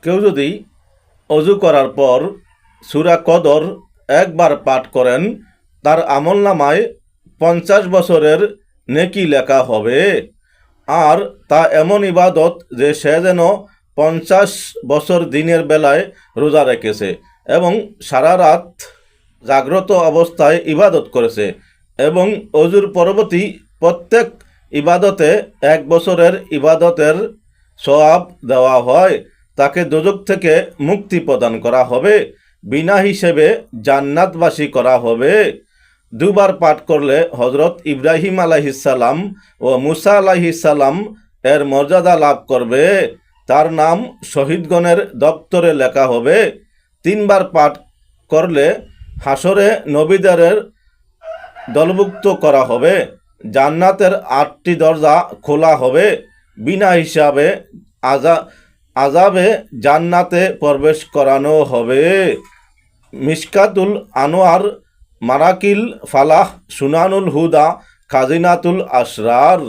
কেউ যদি অজু করার পর সূরা কদর একবার পাঠ করেন, তার আমলনামায় 50 বছরের নেকি লেখা হবে। আর তা এমন ইবাদত যে সে যেন 50 বছর দিনের বেলায় রোজা রেখেছে এবং সারা রাত জাগ্রত অবস্থায় ইবাদত করেছে, এবং অজুর পরবর্তী প্রত্যেক ইবাদতে 1 বছরের ইবাদতের সওয়াব দেওয়া হয়। তাকে দোজখ থেকে মুক্তি প্রদান করা হবে, বিনা হিসেবে জান্নাতবাসী করা হবে। দুবার পাঠ করলে হজরত ইব্রাহিম আলাইহিসসালাম ও মুসা আলাইহিসসালাম এর মর্যাদা লাভ করবে, তার নাম শহীদগণের দপ্তরে লেখা হবে। 3 বার পাঠ করলে হাসরে নবীদের দলভুক্ত করা হবে, জান্নাতের 8টি দরজা খোলা হবে, বিনা হিসাবে আযাবে জান্নাতে প্রবেশ করানো হবে। মিশকাতুল আনোয়ার, মারাকিল ফালাহ, সুনানুল হুদা, খাজিনাতুল আসরার।